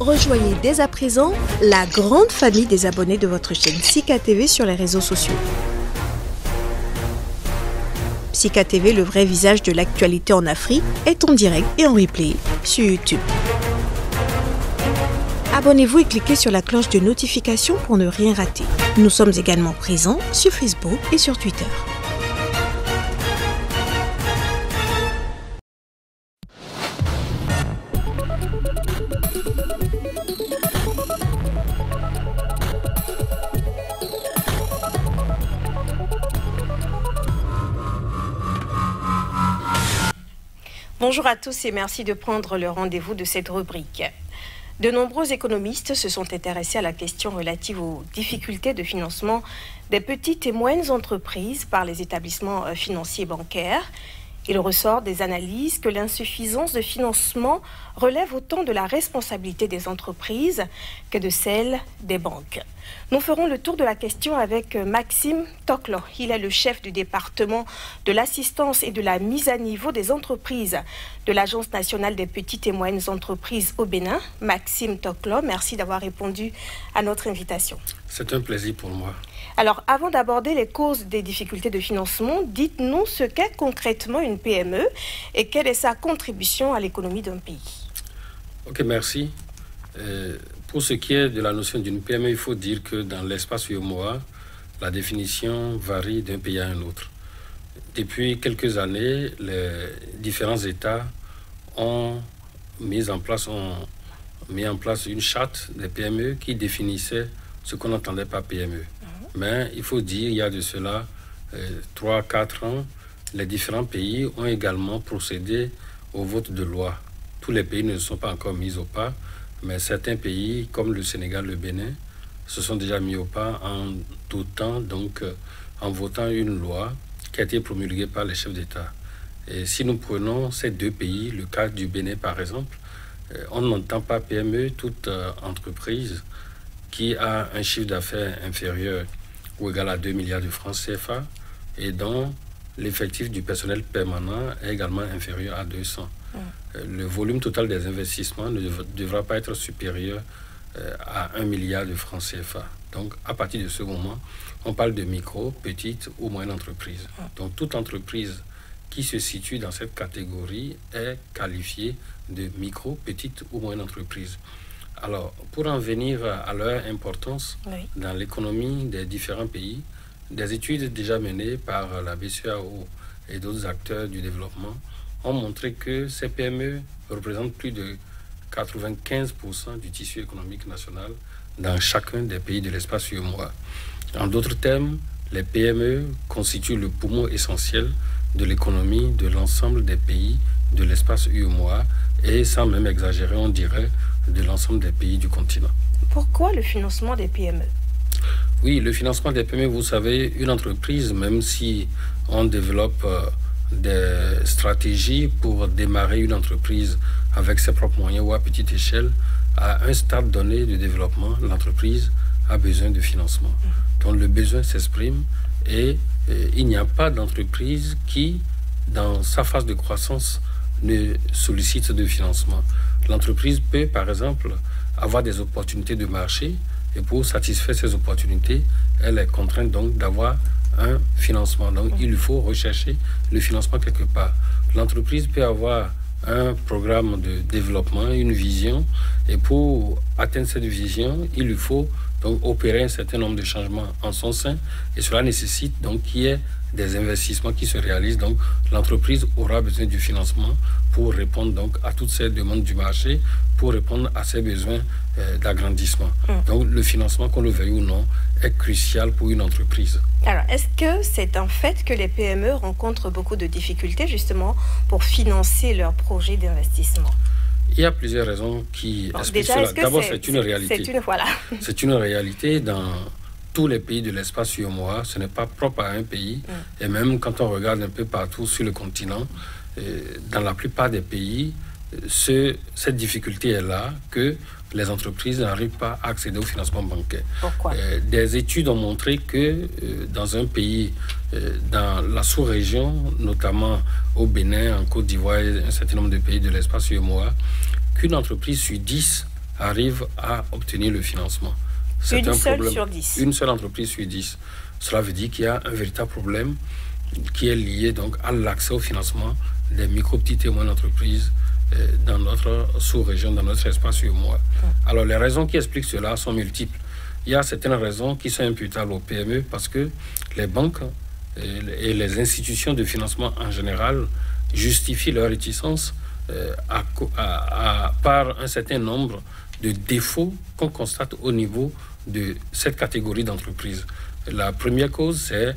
Rejoignez dès à présent la grande famille des abonnés de votre chaîne Sika TV sur les réseaux sociaux. Sika TV, le vrai visage de l'actualité en Afrique, est en direct et en replay sur YouTube. Abonnez-vous et cliquez sur la cloche de notification pour ne rien rater. Nous sommes également présents sur Facebook et sur Twitter. Bonjour à tous et merci de prendre le rendez-vous de cette rubrique. De nombreux économistes se sont intéressés à la question relative aux difficultés de financement des petites et moyennes entreprises par les établissements financiers bancaires. Il ressort des analyses que l'insuffisance de financement relève autant de la responsabilité des entreprises que de celle des banques. Nous ferons le tour de la question avec Maxime Toklo. Il est le chef du département de l'assistance et de la mise à niveau des entreprises de l'Agence nationale des petites et moyennes entreprises au Bénin. Maxime Toklo, merci d'avoir répondu à notre invitation. C'est un plaisir pour moi. Alors, avant d'aborder les causes des difficultés de financement, dites-nous ce qu'est concrètement une PME et quelle est sa contribution à l'économie d'un pays. Ok, merci. Pour ce qui est de la notion d'une PME, il faut dire que dans l'espace UEMOA, la définition varie d'un pays à un autre. Depuis quelques années, les différents États ont mis en place une charte des PME qui définissait ce qu'on entendait par PME. Mais il faut dire, il y a de cela 3-4 ans, les différents pays ont également procédé au vote de loi. Tous les pays ne se sont pas encore mis au pas, mais certains pays, comme le Sénégal, le Bénin, se sont déjà mis au pas en votant une loi qui a été promulguée par les chefs d'État. Et si nous prenons ces deux pays, le cas du Bénin par exemple, on n'entend pas PME, toute entreprise qui a un chiffre d'affaires inférieur ou égal à 2 milliards de francs CFA et dont l'effectif du personnel permanent est également inférieur à 200. Le volume total des investissements ne devra pas être supérieur à 1 milliard de francs CFA. Donc, à partir de ce moment, on parle de micro, petite ou moyenne entreprise. Donc, toute entreprise qui se situe dans cette catégorie est qualifiée de micro, petite ou moyenne entreprise. Alors, pour en venir à leur importance dans l'économie des différents pays, des études déjà menées par la BCEAO et d'autres acteurs du développement ont montré que ces PME représentent plus de 95% du tissu économique national dans chacun des pays de l'espace UEMOA. En d'autres termes, les PME constituent le poumon essentiel de l'économie de l'ensemble des pays de l'espace UEMOA et, sans même exagérer, on dirait de l'ensemble des pays du continent. Pourquoi le financement des PME? Oui, le financement des PME, vous savez, une entreprise, même si on développe des stratégies pour démarrer une entreprise avec ses propres moyens ou à petite échelle, à un stade donné de développement, l'entreprise a besoin de financement. Donc le besoin s'exprime et il n'y a pas d'entreprise qui, dans sa phase de croissance, ne sollicite de financement. L'entreprise peut, par exemple, avoir des opportunités de marché et pour satisfaire ces opportunités, elle est contrainte donc d'avoir un financement. Donc, il faut rechercher le financement quelque part. L'entreprise peut avoir un programme de développement, une vision, et pour atteindre cette vision, il lui faut donc opérer un certain nombre de changements en son sein, et cela nécessite donc qu'il y ait des investissements qui se réalisent. Donc, l'entreprise aura besoin du financement pour répondre donc à toutes ces demandes du marché, pour répondre à ses besoins d'agrandissement. Donc, le financement, qu'on le veuille ou non, est crucial pour une entreprise. Alors, est-ce que c'est un fait que les PME rencontrent beaucoup de difficultés justement pour financer leurs projets d'investissement? Il y a plusieurs raisons qui expliquent cela. D'abord, c'est une réalité. C'est une réalité dans tous les pays de l'espace UEMOA. Ce n'est pas propre à un pays. Et même quand on regarde un peu partout sur le continent, dans la plupart des pays, cette difficulté est là, que les entreprises n'arrivent pas à accéder au financement bancaire. Pourquoi? Des études ont montré que dans un pays, dans la sous-région, notamment au Bénin, en Côte d'Ivoire et un certain nombre de pays de l'espace UEMOA, qu'une entreprise sur 10 arrivent à obtenir le financement. C'est une un seule problème. sur 10. Une seule entreprise sur 10. Cela veut dire qu'il y a un véritable problème qui est lié donc à l'accès au financement des micro, petites et moyennes entreprises dans notre sous-région, dans notre espace UEMOA. Alors les raisons qui expliquent cela sont multiples. Il y a certaines raisons qui sont imputables aux PME parce que les banques et les institutions de financement en général justifient leur réticence par un certain nombre de défauts qu'on constate au niveau de cette catégorie d'entreprises. La première cause, c'est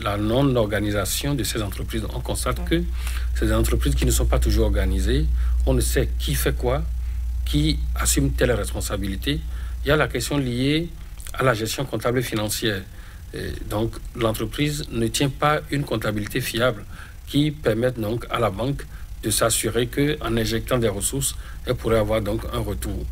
la non-organisation de ces entreprises. On constate que ces entreprises qui ne sont pas toujours organisées, on ne sait qui fait quoi, qui assume telle responsabilité. Il y a la question liée à la gestion comptable et financière. Et donc, l'entreprise ne tient pas une comptabilité fiable qui permette donc à la banque de s'assurer qu'en injectant des ressources, elle pourrait avoir donc un retour.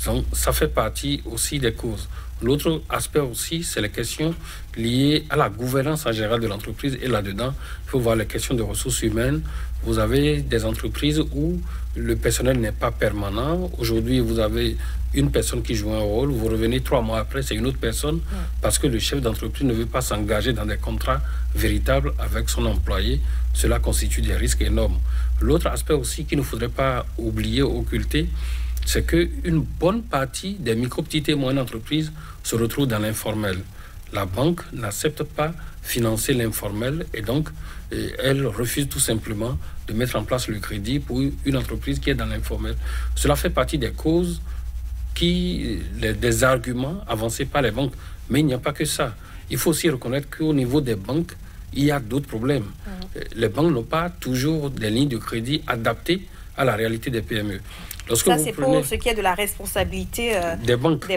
Donc, ça fait partie aussi des causes. L'autre aspect aussi, c'est les questions liées à la gouvernance en général de l'entreprise. Et là-dedans, il faut voir les questions de ressources humaines. Vous avez des entreprises où le personnel n'est pas permanent. Aujourd'hui, vous avez une personne qui joue un rôle. Vous revenez 3 mois après, c'est une autre personne parce que le chef d'entreprise ne veut pas s'engager dans des contrats véritables avec son employé. Cela constitue des risques énormes. L'autre aspect aussi qu'il ne faudrait pas oublier, occulter, c'est qu'une bonne partie des micro, petites et moyennes entreprises se retrouvent dans l'informel. La banque n'accepte pas financer l'informel et donc elle refuse tout simplement de mettre en place le crédit pour une entreprise qui est dans l'informel. Cela fait partie des causes, des arguments avancés par les banques. Mais il n'y a pas que ça. Il faut aussi reconnaître qu'au niveau des banques, il y a d'autres problèmes. Les banques n'ont pas toujours des lignes de crédit adaptées à la réalité des PME. Ça, c'est pour ce qui est de la responsabilité des banques.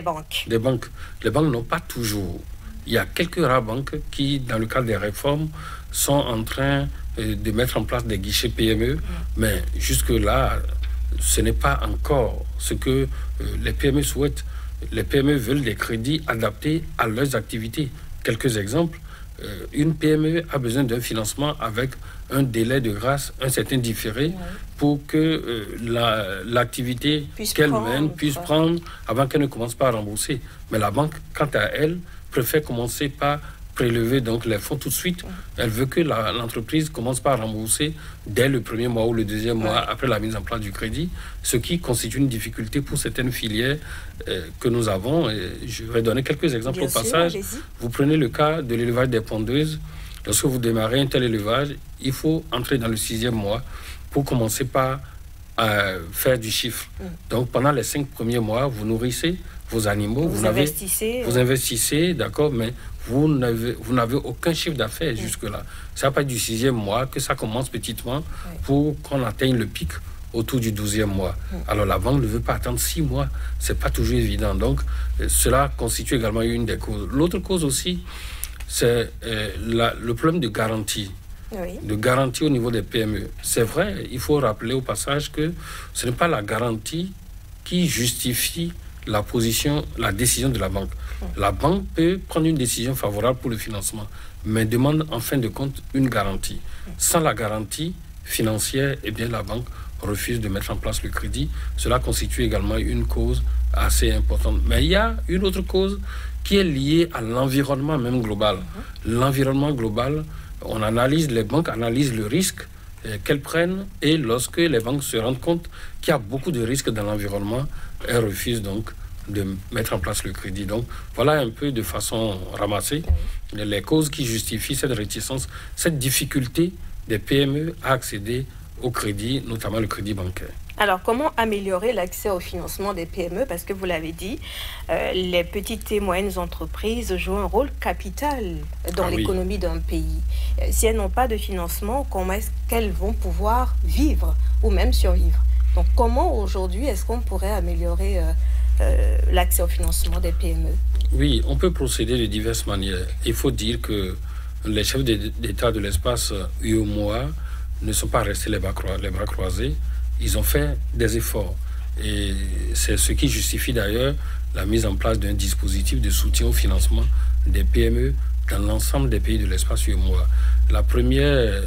Les banques n'ont pas toujours. Il y a quelques rares banques qui, dans le cadre des réformes, sont en train de mettre en place des guichets PME, mais jusque-là, ce n'est pas encore ce que les PME souhaitent. Les PME veulent des crédits adaptés à leurs activités. Quelques exemples. Une PME a besoin d'un financement avec un délai de grâce, un certain différé, pour que l'activité qu'elle mène puisse prendre avant qu'elle ne commence pas à rembourser. Mais la banque, quant à elle, préfère commencer par prélever donc les fonds tout de suite. Elle veut que l'entreprise commence par rembourser dès le premier mois ou le deuxième mois après la mise en place du crédit, ce qui constitue une difficulté pour certaines filières que nous avons. Et je vais donner quelques exemples au passage. Vous prenez le cas de l'élevage des pondeuses. Lorsque vous démarrez un tel élevage, il faut entrer dans le 6e mois pour commencer par faire du chiffre. Donc pendant les 5 premiers mois, vous nourrissez vos animaux, vous investissez, d'accord, mais vous n'avez aucun chiffre d'affaires jusque-là. C'est à partir du 6e mois que ça commence petitement pour qu'on atteigne le pic autour du 12e mois. Alors la banque ne veut pas attendre 6 mois, c'est pas toujours évident. Donc cela constitue également une des causes. L'autre cause aussi, c'est le problème de garantie. De garantie au niveau des PME. C'est vrai, il faut rappeler au passage que ce n'est pas la garantie qui justifie la décision de la banque. La banque peut prendre une décision favorable pour le financement, mais demande en fin de compte une garantie. Sans la garantie financière, eh bien la banque refuse de mettre en place le crédit. Cela constitue également une cause assez importante. Mais il y a une autre cause qui est liée à l'environnement même global. L'environnement global, les banques analysent le risque qu'elles prennent et lorsque les banques se rendent compte qu'il y a beaucoup de risques dans l'environnement, elles refusent donc de mettre en place le crédit. Donc voilà un peu de façon ramassée les causes qui justifient cette réticence, cette difficulté des PME à accéder au crédit, notamment le crédit bancaire. Alors, comment améliorer l'accès au financement des PME? Parce que vous l'avez dit, les petites et moyennes entreprises jouent un rôle capital dans l'économie d'un pays. Si elles n'ont pas de financement, comment est-ce qu'elles vont pouvoir vivre ou même survivre? Donc, comment aujourd'hui est-ce qu'on pourrait améliorer l'accès au financement des PME? Oui, on peut procéder de diverses manières. Il faut dire que les chefs d'État de l'espace UEMOA ne sont pas restés les bras croisés. Ils ont fait des efforts. Et c'est ce qui justifie d'ailleurs la mise en place d'un dispositif de soutien au financement des PME dans l'ensemble des pays de l'espace UEMOA. La première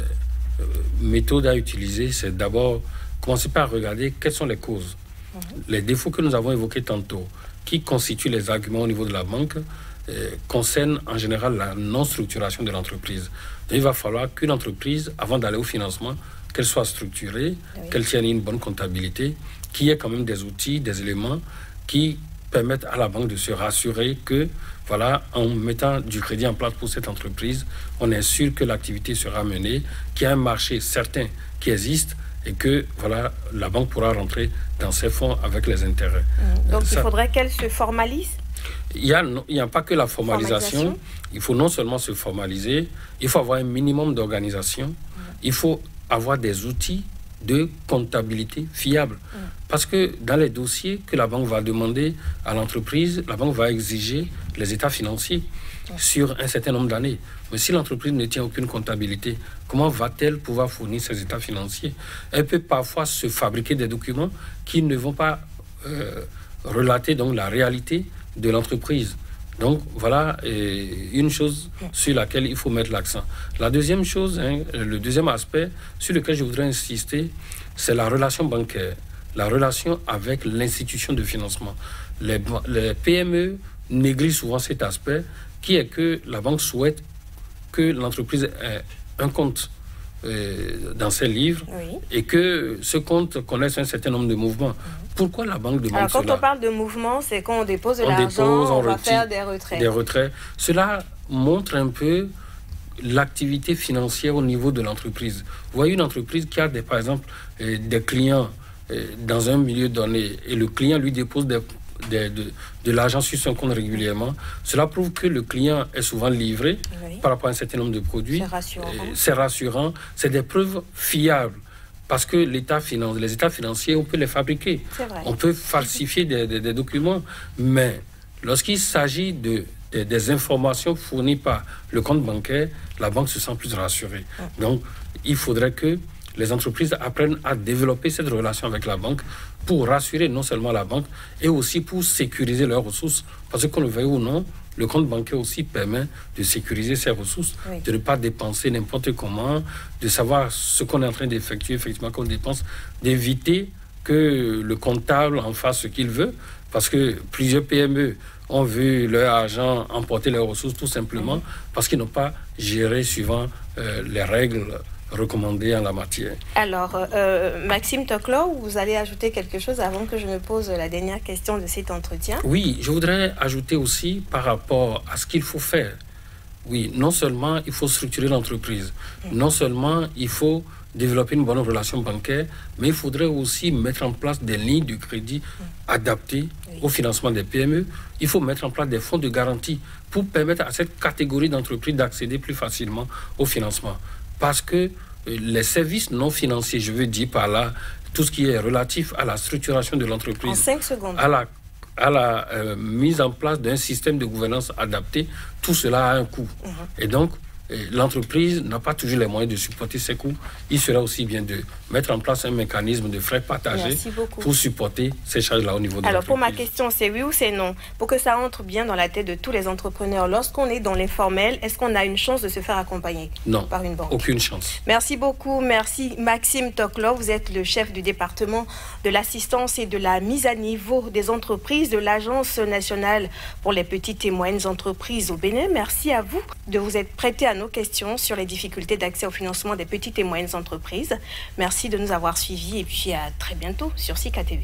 méthode à utiliser, c'est d'abord commencer par regarder quelles sont les causes. Les défauts que nous avons évoqués tantôt, qui constituent les arguments au niveau de la banque, concernent en général la non-structuration de l'entreprise. Il va falloir qu'une entreprise, avant d'aller au financement, qu'elle soit structurée, qu'elle tienne une bonne comptabilité, qu'il y ait quand même des outils, des éléments qui permettent à la banque de se rassurer que, voilà, en mettant du crédit en place pour cette entreprise, on est sûr que l'activité sera menée, qu'il y a un marché certain qui existe et que, voilà, la banque pourra rentrer dans ses fonds avec les intérêts. Donc, il faudrait qu'elle se formalise? Il n'y a pas que la formalisation. Il faut non seulement se formaliser, il faut avoir un minimum d'organisation, il faut avoir des outils de comptabilité fiables. Parce que dans les dossiers que la banque va demander à l'entreprise, la banque va exiger les états financiers sur un certain nombre d'années. Mais si l'entreprise ne tient aucune comptabilité, comment va-t-elle pouvoir fournir ces états financiers? Elle peut parfois se fabriquer des documents qui ne vont pas relater donc la réalité de l'entreprise. Donc, voilà une chose sur laquelle il faut mettre l'accent. La deuxième chose, le deuxième aspect sur lequel je voudrais insister, c'est la relation bancaire, la relation avec l'institution de financement. Les PME négligent souvent cet aspect, qui est que la banque souhaite que l'entreprise ait un compte dans ses livres et que ce compte connaisse un certain nombre de mouvements. Pourquoi la banque demande cela? Quand on parle de mouvement, c'est quand on dépose de l'argent, on va faire des retraits. Des retraits. Cela montre un peu l'activité financière au niveau de l'entreprise. Vous voyez une entreprise qui a, par exemple, des clients dans un milieu donné et le client lui dépose de l'argent sur son compte régulièrement, cela prouve que le client est souvent livré par rapport à un certain nombre de produits. C'est rassurant. C'est rassurant. C'est des preuves fiables. Parce que les états financiers, on peut les fabriquer. On peut falsifier des documents. Mais lorsqu'il s'agit des informations fournies par le compte bancaire, la banque se sent plus rassurée. Donc, il faudrait que les entreprises apprennent à développer cette relation avec la banque pour rassurer non seulement la banque, et aussi pour sécuriser leurs ressources. Parce que qu'on le veuille ou non, le compte bancaire aussi permet de sécuriser ses ressources, de ne pas dépenser n'importe comment, de savoir ce qu'on est en train d'effectuer, effectivement, qu'on dépense, d'éviter que le comptable en fasse ce qu'il veut, parce que plusieurs PME ont vu leur argent emporter leurs ressources tout simplement parce qu'ils n'ont pas géré suivant les règles recommandées en la matière. Alors, Maxime Toclo, vous allez ajouter quelque chose avant que je me pose la dernière question de cet entretien? Oui, je voudrais ajouter aussi par rapport à ce qu'il faut faire. Oui, non seulement il faut structurer l'entreprise, non seulement il faut développer une bonne relation bancaire, mais il faudrait aussi mettre en place des lignes de crédit adaptées au financement des PME. Il faut mettre en place des fonds de garantie pour permettre à cette catégorie d'entreprises d'accéder plus facilement au financement. Parce que les services non financiers, je veux dire par là, tout ce qui est relatif à la structuration de l'entreprise, en 5 secondes, à la mise en place d'un système de gouvernance adapté, tout cela a un coût. Et donc, l'entreprise n'a pas toujours les moyens de supporter ces coûts. Il serait aussi bien de mettre en place un mécanisme de frais partagés pour supporter ces charges-là au niveau de l'entreprise. Alors, pour ma question, c'est oui ou c'est non? Pour que ça entre bien dans la tête de tous les entrepreneurs, lorsqu'on est dans l'informel, est-ce qu'on a une chance de se faire accompagner par une banque? Non, aucune chance. Merci beaucoup. Merci Maxime Toclo. Vous êtes le chef du département de l'assistance et de la mise à niveau des entreprises de l'Agence nationale pour les petites et moyennes entreprises au Bénin. Merci à vous de vous être prêté à nos questions sur les difficultés d'accès au financement des petites et moyennes entreprises. Merci de nous avoir suivis et puis à très bientôt sur SICA TV.